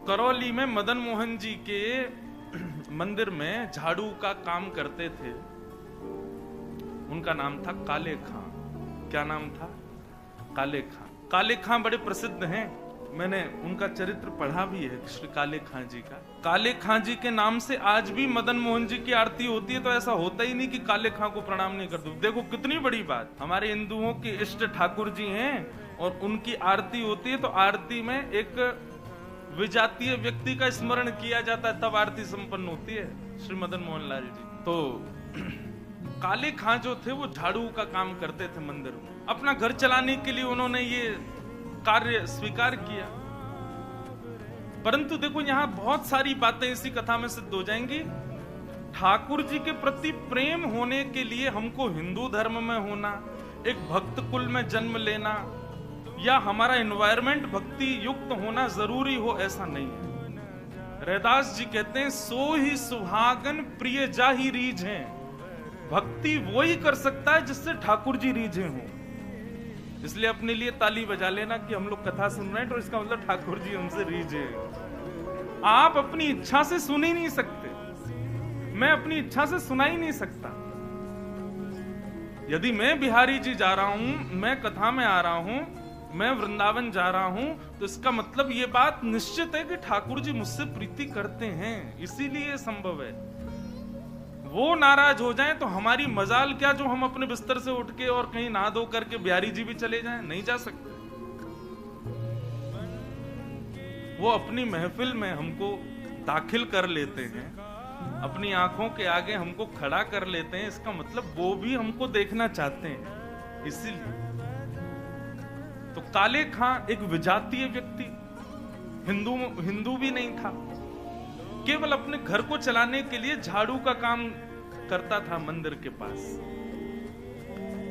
करौली में मदन मोहन जी के मंदिर में झाड़ू का काम करते थे। उनका नाम था काले खां। क्या नाम था? काले खां। काले खां बड़े प्रसिद्ध हैं, मैंने उनका चरित्र पढ़ा भी है, श्री काले खां जी का। काले खां जी के नाम से आज भी मदन मोहन जी की आरती होती है, तो ऐसा होता ही नहीं कि काले खां को प्रणाम नहीं कर दो। देखो कितनी बड़ी बात, हमारे हिंदुओं के इष्ट ठाकुर जी हैं और उनकी आरती होती है, तो आरती में एक विजातीय व्यक्ति का स्मरण किया जाता है, तब आरती संपन्न होती है। श्री मदन मोहन लाल जी तो काले खां जो थे वो झाड़ू का काम करते थे मंदिर में। अपना घर चलाने के लिए उन्होंने ये कार्य स्वीकार किया। परंतु देखो यहां बहुत सारी बातें इसी कथा में सिद्ध हो जाएंगी। ठाकुर जी के प्रति प्रेम होने के लिए हमको हिंदू धर्म में होना, एक भक्त कुल में जन्म लेना, या हमारा एनवायरमेंट भक्ति युक्त होना जरूरी हो, ऐसा नहीं है। रैदास जी कहते हैं, सो ही सुहागन प्रिय जा ही रीझ हैं। भक्ति वो ही कर सकता है जिससे ठाकुर जी रीझे हों। इसलिए अपने लिए ताली बजा लेना कि हम लोग कथा सुन रहे हैं, तो इसका मतलब ठाकुर जी हमसे रीझे। आप अपनी इच्छा से सुन ही नहीं सकते, मैं अपनी इच्छा से सुना ही नहीं सकता। यदि मैं बिहारी जी जा रहा हूं, मैं कथा में आ रहा हूं, मैं वृंदावन जा रहा हूं, तो इसका मतलब ये बात निश्चित है कि ठाकुर जी मुझसे प्रीति करते हैं, इसीलिए संभव है। वो नाराज हो जाएं तो हमारी मजाल क्या जो हम अपने बिस्तर से उठ के और कहीं नहा धो करके बिहारी जी भी चले जाएं? नहीं जा सकते। वो अपनी महफिल में हमको दाखिल कर लेते हैं, अपनी आंखों के आगे हमको खड़ा कर लेते हैं, इसका मतलब वो भी हमको देखना चाहते हैं, इसीलिए। तो काले खां एक विजातीय व्यक्ति, हिंदू भी नहीं था, केवल अपने घर को चलाने के लिए झाड़ू का काम करता था मंदिर के पास।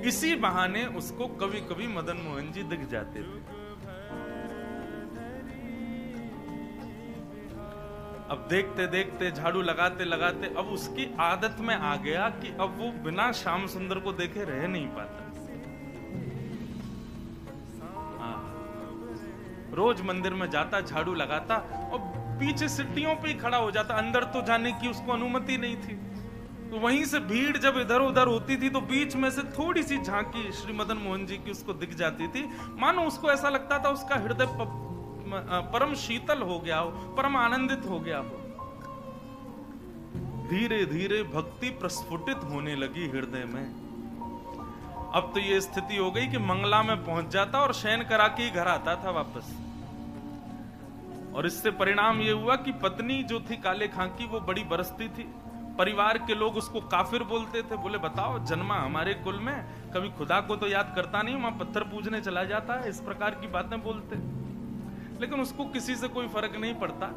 इसी बहाने उसको कभी कभी मदन मोहन जी दिख जाते थे। अब देखते देखते, झाड़ू लगाते लगाते, अब उसकी आदत में आ गया कि अब वो बिना श्याम सुंदर को देखे रह नहीं पाता। रोज मंदिर में जाता, झाड़ू लगाता और पीछे सीढ़ियों पे ही खड़ा हो जाता। अंदर तो जाने की उसको अनुमति नहीं थी, तो वहीं से भीड़ जब इधर उधर होती थी तो बीच में से थोड़ी सी झांकी श्री मदन मोहन जी की उसको दिख जाती थी। मानो उसको ऐसा लगता था उसका हृदय परम शीतल हो गया हो, परम आनंदित हो गया हो। धीरे धीरे भक्ति प्रस्फुटित होने लगी हृदय में। अब तो ये स्थिति हो गई कि मंगला में पहुंच जाता और शयन करा के ही घर आता था वापस। और इससे परिणाम ये हुआ कि पत्नी जो थी काले खां की, वो बड़ी बरसती थी। परिवार के लोग उसको काफिर बोलते थे। बोले बताओ, जन्मा हमारे कुल में, कभी खुदा को तो याद करता नहीं, वहां पत्थर पूजने चला जाता है, इस प्रकार की बातें बोलते। लेकिन उसको किसी से कोई फर्क नहीं पड़ता।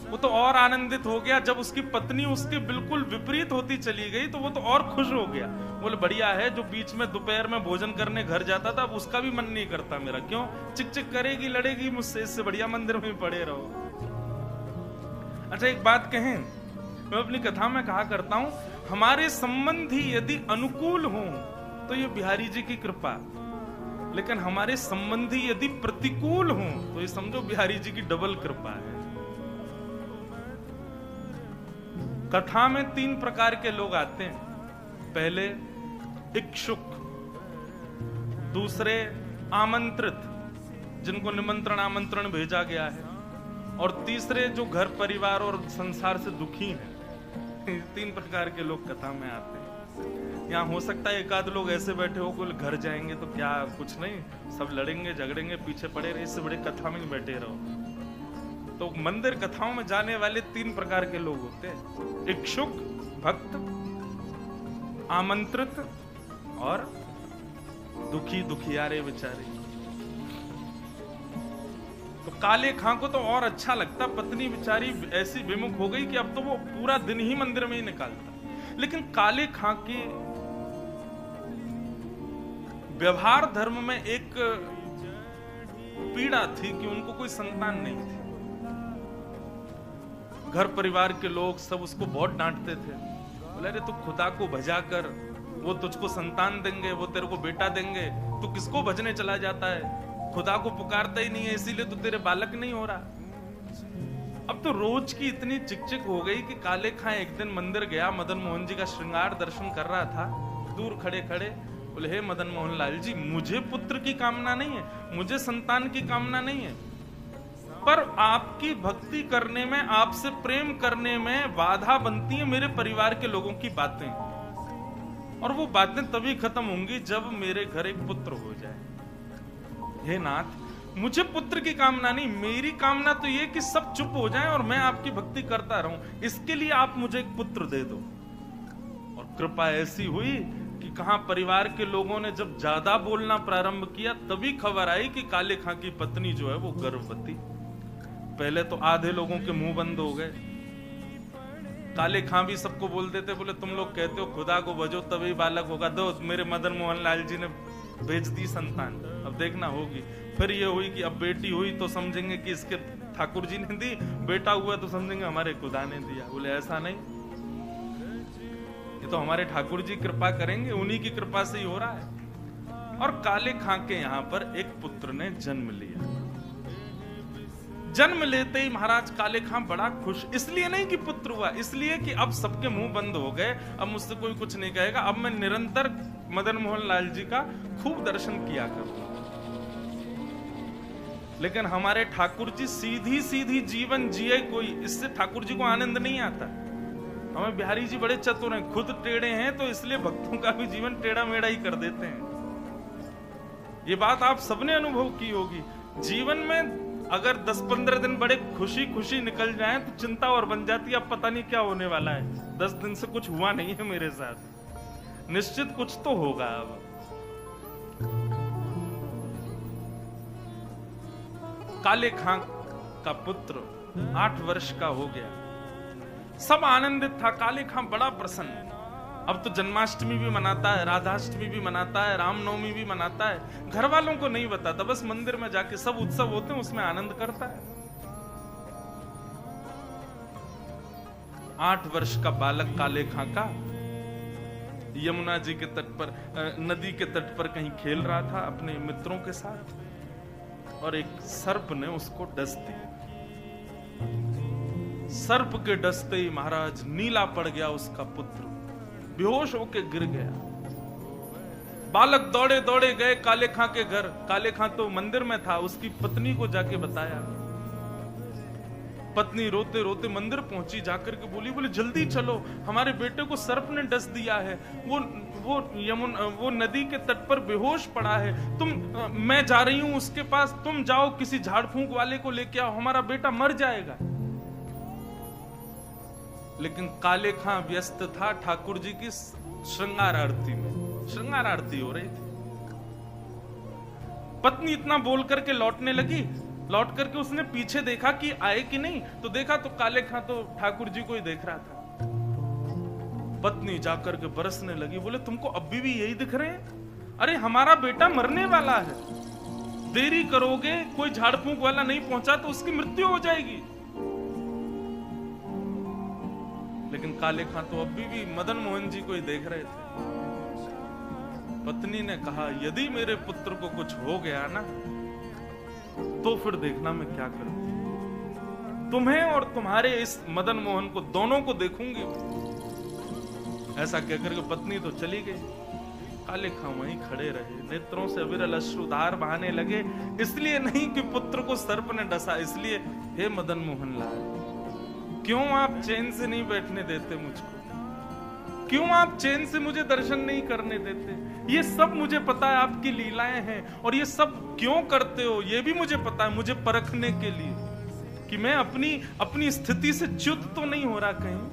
वो तो और आनंदित हो गया जब उसकी पत्नी उसके बिल्कुल विपरीत होती चली गई, तो वो तो और खुश हो गया। बोले बढ़िया है, जो बीच में दोपहर में भोजन करने घर जाता था, अब उसका भी मन नहीं करता मेरा। क्यों? चिक चिक करेगी, लड़ेगी मुझसे, इससे बढ़िया मंदिर में पड़े रहो। अच्छा एक बात कहें, मैं अपनी कथा में कहा करता हूं, हमारे संबंधी यदि अनुकूल हों तो ये बिहारी जी की कृपा, लेकिन हमारे संबंधी यदि प्रतिकूल हों तो ये समझो बिहारी जी की डबल कृपा है। कथा में 3 प्रकार के लोग आते हैं। पहले इच्छुक, दूसरे आमंत्रित, जिनको निमंत्रण आमंत्रण भेजा गया है, और तीसरे जो घर परिवार और संसार से दुखी हैं। 3 प्रकार के लोग कथा में आते हैं। यहाँ हो सकता है एक आध लोग ऐसे बैठे हो, कोई घर जाएंगे तो क्या, कुछ नहीं, सब लड़ेंगे झगड़ेंगे, पीछे पड़े रहे, इससे बड़े कथा में बैठे रहो। तो मंदिर कथाओं में जाने वाले 3 प्रकार के लोग होते हैं: इच्छुक भक्त, आमंत्रित और दुखी दुखियारे बेचारे। तो काले खां को तो और अच्छा लगता, पत्नी बेचारी ऐसी विमुख हो गई कि अब तो वो पूरा दिन ही मंदिर में ही निकालता। लेकिन काले खां की व्यवहार धर्म में एक पीड़ा थी कि उनको कोई संतान नहीं थी। घर परिवार के लोग सब उसको बहुत डांटते थे। बोले अरे तू खुदा को भजा कर, वो तुझको संतान देंगे, वो तेरे को बेटा देंगे, तू किसको भजने चला जाता है, खुदा को पुकारता ही नहीं है, इसीलिए तो तेरे बालक नहीं हो रहा। अब तो रोज की इतनी चिकचिक हो गई कि काले खां एक दिन मंदिर गया, मदन मोहन जी का श्रृंगार दर्शन कर रहा था, दूर खड़े खड़े बोले, हे मदन मोहन लाल जी, मुझे पुत्र की कामना नहीं है, मुझे संतान की कामना नहीं है, पर आपकी भक्ति करने में, आपसे प्रेम करने में बाधा बनती है मेरे परिवार के लोगों की बातें, और वो बातें तभी खत्म होंगी जब मेरे घर एक पुत्र हो जाए। हे नाथ, मुझे पुत्र की कामना नहीं, मेरी कामना तो ये कि सब चुप हो जाएं और मैं आपकी भक्ति करता रहूं, इसके लिए आप मुझे एक पुत्र दे दो। और कृपा ऐसी हुई कि कहां परिवार के लोगों ने जब ज्यादा बोलना प्रारंभ किया, तभी खबर आई कि काले खां की पत्नी जो है वो गर्भवती। पहले तो आधे लोगों के मुंह बंद हो गए। काले खां भी सबको बोल देते, बोले तुम लोग कहते हो खुदा को भजो तभी बालक होगा, दो मेरे मदन मोहन लाल जी ने भेज दी संतान, अब देखना होगी। फिर ये हुई कि अब बेटी हुई तो समझेंगे कि इसके ठाकुर जी ने दी, बेटा हुआ तो समझेंगे हमारे खुदा ने दिया। बोले ऐसा नहीं, ये तो हमारे ठाकुर जी कृपा करेंगे, उन्हीं की कृपा से ही हो रहा है। और काले खां के यहां पर एक पुत्र ने जन्म लिया। जन्म लेते ही महाराज काले खां बड़ा खुश, इसलिए नहीं कि पुत्र हुआ, इसलिए कि अब सबके मुंह बंद हो गए, अब मुझसे कोई कुछ नहीं कहेगा, अब मैं निरंतर मदन मोहन लाल जी का खूब दर्शन किया करूंगा। लेकिन हमारे ठाकुर जी सीधी सीधी जीवन जिए कोई, इससे ठाकुर जी को आनंद नहीं आता। हमें बिहारी जी बड़े चतुर हैं, खुद टेढ़े हैं तो इसलिए भक्तों का भी जीवन टेढ़ा मेढ़ा ही कर देते हैं। ये बात आप सबने अनुभव की होगी। जीवन में अगर 10-15 दिन बड़े खुशी खुशी निकल जाएं तो चिंता और बन जाती है, अब पता नहीं क्या होने वाला है, 10 दिन से कुछ हुआ नहीं है मेरे साथ, निश्चित कुछ तो होगा। अब काले खां का पुत्र 8 वर्ष का हो गया, सब आनंदित था, काले खां बड़ा प्रसन्न। अब तो जन्माष्टमी भी मनाता है, राधाष्टमी भी मनाता है, रामनवमी भी मनाता है, घर वालों को नहीं बताता, बस मंदिर में जाके सब उत्सव होते हैं उसमें आनंद करता है। 8 वर्ष का बालक काले खां का यमुना जी के तट पर, नदी के तट पर कहीं खेल रहा था अपने मित्रों के साथ, और एक सर्प ने उसको डस दिया। सर्प के डसते ही महाराज नीला पड़ गया उसका पुत्र, बेहोश होके गिर गया। बालक दौड़े दौड़े गए काले खां के घर, काले खां तो मंदिर में था, उसकी पत्नी को जाके बताया। पत्नी रोते रोते मंदिर पहुंची, जाकर के बोली जल्दी चलो, हमारे बेटे को सर्प ने डस दिया है, वो नदी के तट पर बेहोश पड़ा है, मैं जा रही हूं उसके पास, तुम जाओ किसी झाड़ फूंक वाले को लेके आओ, हमारा बेटा मर जाएगा। लेकिन काले खां व्यस्त था ठाकुर जी की श्रृंगार आरती में, श्रृंगार आरती हो रही थी। पत्नी इतना बोल करके लौटने लगी, लौट करके उसने पीछे देखा कि आए कि नहीं, तो देखा तो काले खां तो ठाकुर जी को ही देख रहा था। पत्नी जाकर के बरसने लगी, बोले तुमको अभी भी यही दिख रहे हैं? अरे हमारा बेटा मरने वाला है, देरी करोगे, कोई झाड़ फूंक वाला नहीं पहुंचा तो उसकी मृत्यु हो जाएगी। लेकिन काले खां तो अभी भी मदन मोहन जी को ही देख रहे थे। पत्नी ने कहा, यदि मेरे पुत्र को कुछ हो गया ना तो फिर देखना मैं क्या करूं, तुम्हें और तुम्हारे इस मदन मोहन को दोनों को देखूंगी। ऐसा कहकर के पत्नी तो चली गई, काले खां वहीं खड़े रहे, नेत्रों से अविरल अश्रुधार बहाने लगे, इसलिए नहीं कि पुत्र को सर्प ने डसा, इसलिए हे मदन मोहन लाल, क्यों आप चैन से नहीं बैठने देते मुझको, क्यों आप चैन से मुझे दर्शन नहीं करने देते? ये सब मुझे पता है आपकी लीलाएं हैं, और ये सब क्यों करते हो ये भी मुझे पता है, मुझे परखने के लिए कि मैं अपनी स्थिति से च्युत तो नहीं हो रहा कहीं।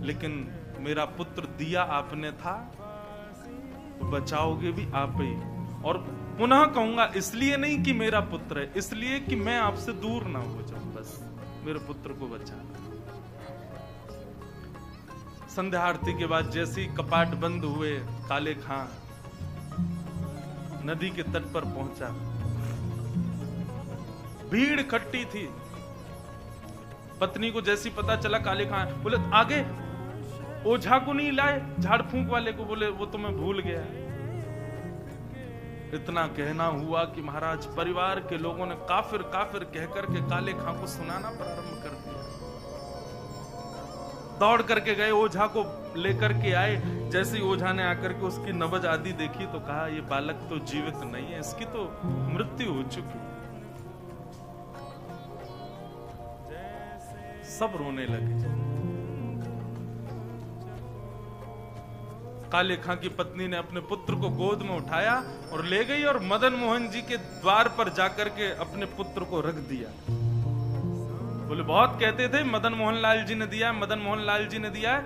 लेकिन मेरा पुत्र दिया आपने था, तो बचाओगे भी आप ही। और पुनः कहूंगा, इसलिए नहीं कि मेरा पुत्र है, इसलिए कि मैं आपसे दूर ना हो जाऊं, बस मेरे पुत्र को बचाना। संध्या आरती के बाद जैसे ही कपाट बंद हुए, काले खां नदी के तट पर पहुंचा। भीड़ इकट्ठी थी। पत्नी को जैसी पता चला, काले खां बोले आगे ओझा को नहीं लाए, झाड़ फूंक वाले को, बोले वो तो मैं भूल गया। इतना कहना हुआ कि महाराज परिवार के लोगों ने काफिर काफिर कहकर के काले खां को सुनाना प्रारंभ कर दिया। दौड़ करके गए, ओझा को लेकर के आए। जैसे ही ओझा ने आकर के उसकी नब्ज आदि देखी तो कहा ये बालक तो जीवित नहीं है, इसकी तो मृत्यु हो चुकी। सब रोने लगे। काले खां की पत्नी ने अपने पुत्र को गोद में उठाया और ले गई और मदन मोहन जी के द्वार पर जाकर के अपने पुत्र को रख दिया। बोले बहुत कहते थे मदन मोहन लाल जी ने दिया, मदन मोहन लाल जी ने दिया,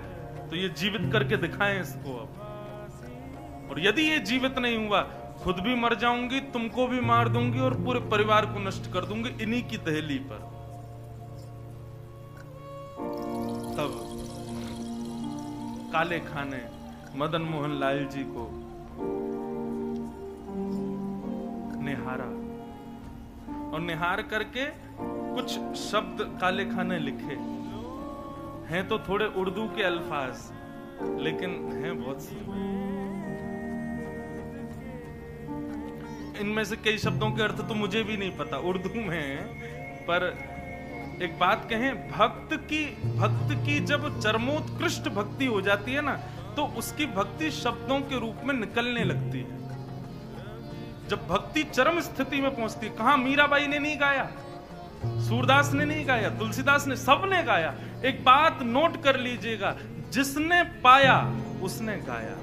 तो ये जीवित करके दिखाएं इसको अब। और यदि ये जीवित नहीं हुआ, खुद भी मर जाऊंगी, तुमको भी मार दूंगी और पूरे परिवार को नष्ट कर दूंगी इन्हीं की दहली पर। तब काले खां ने मदन मोहन लाल जी को निहारा और निहार करके कुछ शब्द काले खां ने लिखे हैं, तो थोड़े उर्दू के अल्फाज, लेकिन हैं बहुत से। इनमें से कई शब्दों के अर्थ तो मुझे भी नहीं पता, उर्दू में है। पर एक बात कहें, भक्त की जब चरमोत्कृष्ट भक्ति हो जाती है ना, तो उसकी भक्ति शब्दों के रूप में निकलने लगती है। जब भक्ति चरम स्थिति में पहुंचती है, कहां मीराबाई ने नहीं गाया, सूरदास ने नहीं गाया, तुलसीदास ने, सबने गाया। एक बात नोट कर लीजिएगा, जिसने पाया उसने गाया,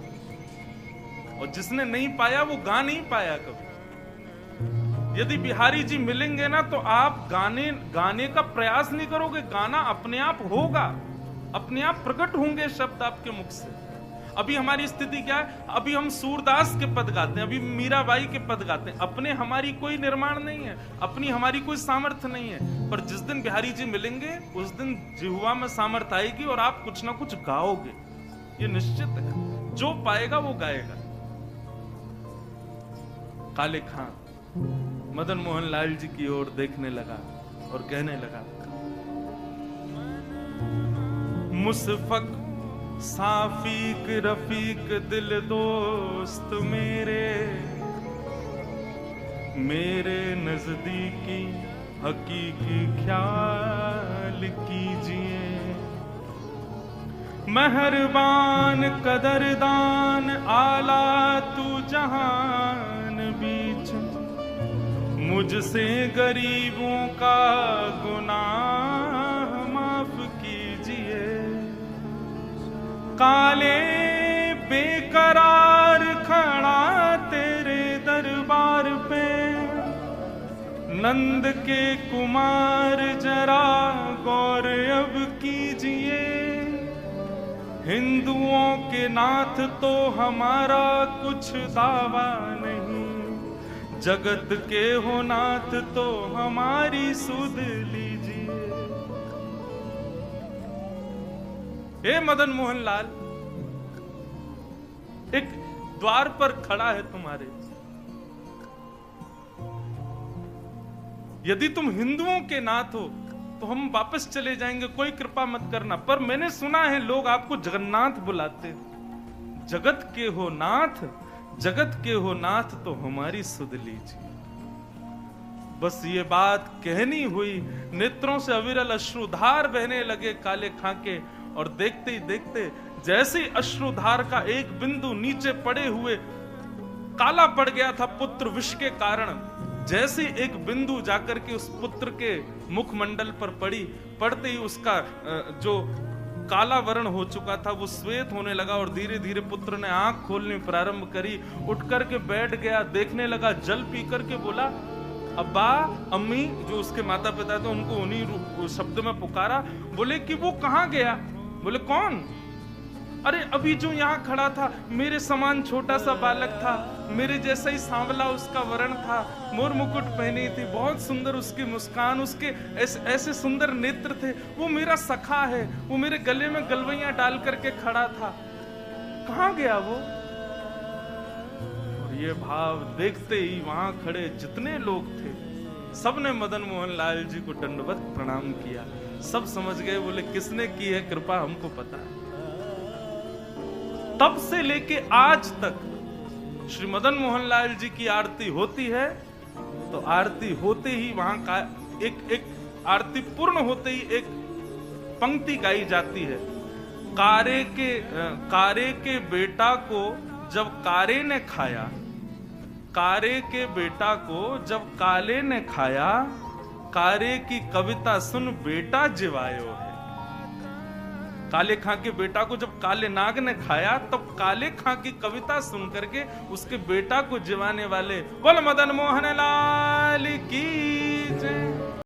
और जिसने नहीं पाया वो गा नहीं पाया कभी। यदि बिहारी जी मिलेंगे ना, तो आप गाने का प्रयास नहीं करोगे, गाना अपने आप होगा, अपने आप प्रकट होंगे शब्द आपके मुख से। अभी हमारी स्थिति क्या है, अभी हम सूरदास के पद गाते हैं, अभी मीराबाई के पद गाते हैं, अपने हमारी कोई निर्माण नहीं है, अपनी हमारी कोई सामर्थ्य नहीं है। पर जिस दिन बिहारी जी मिलेंगे, उस दिन जिह्वा में सामर्थ्य आएगी और आप कुछ ना कुछ गाओगे, ये निश्चित है। जो पाएगा वो गाएगा। काले खां मदन मोहन लाल जी की ओर देखने लगा और कहने लगा, मुसफक साफीक रफीक दिल दोस्त मेरे नजदीकी हकीकी ख्याल कीजिए। मेहरबान कदरदान आला तू जहान बीच, मुझसे गरीबों का गुनाह माफ कीजिए। काले बेकरार खड़ा तेरे दरबार पे, नंद के कुमार जरा गौर अब कीजिए। हिंदुओं के नाथ तो हमारा कुछ दावा नहीं, जगत के हो नाथ तो हमारी सुध लीजिए। हे मदन मोहन लाल, एक द्वार पर खड़ा है तुम्हारे, यदि तुम हिंदुओं के नाथ हो तो हम वापस चले जाएंगे, कोई कृपा मत करना। पर मैंने सुना है लोग आपको जगन्नाथ बुलाते, जगत के हो नाथ, जगत के हो नाथ तो हमारी सुध लीजिए। बस ये बात कहनी हुई, नेत्रों से अविरल अश्रुधार बहने लगे काले खां के, और देखते ही देखते जैसे ही अश्रुधार का एक बिंदु नीचे पड़े हुए काला पड़ गया था पुत्र विष के कारण, जैसे एक बिंदु जाकर के उस पुत्र के मुखमंडल पर पड़ी, पड़ते ही उसका जो काला वर्ण हो चुका था वो श्वेत होने लगा, और धीरे धीरे पुत्र ने आंख खोलनी प्रारंभ करी, उठ करके बैठ गया, देखने लगा, जल पी करके बोला अब्बा अम्मी, जो उसके माता पिता थे उनको उन्हीं शब्द में पुकारा। बोले कि वो कहाँ गया? बोले कौन? अरे अभी जो यहाँ खड़ा था, मेरे समान छोटा सा बालक था, मेरे जैसा ही सांवला उसका वर्ण था, मोर मुकुट पहनी थी, बहुत सुंदर उसकी मुस्कान, उसके ऐसे सुंदर नेत्र थे, वो मेरा सखा है, वो मेरे गले में गलवैयां डाल करके खड़ा था, कहाँ गया वो? और ये भाव देखते ही वहां खड़े जितने लोग थे सबने मदन मोहन लाल जी को दंडवत प्रणाम किया। सब समझ गए, बोले किसने की है कृपा हमको पता है। तब से लेके आज तक श्री मदन मोहन लाल जी की आरती होती है तो आरती होते ही वहां का एक आरती पूर्ण होते ही एक पंक्ति गाई जाती है। कारे के बेटा को जब कारे ने खाया, कारे के बेटा को जब काले ने खाया, कारे की कविता सुन बेटा जिवायो है। काले खां के बेटा को जब काले नाग ने खाया तब काले खां की कविता सुन करके उसके बेटा को जिवाने वाले बोल मदन मोहन लाल की जय।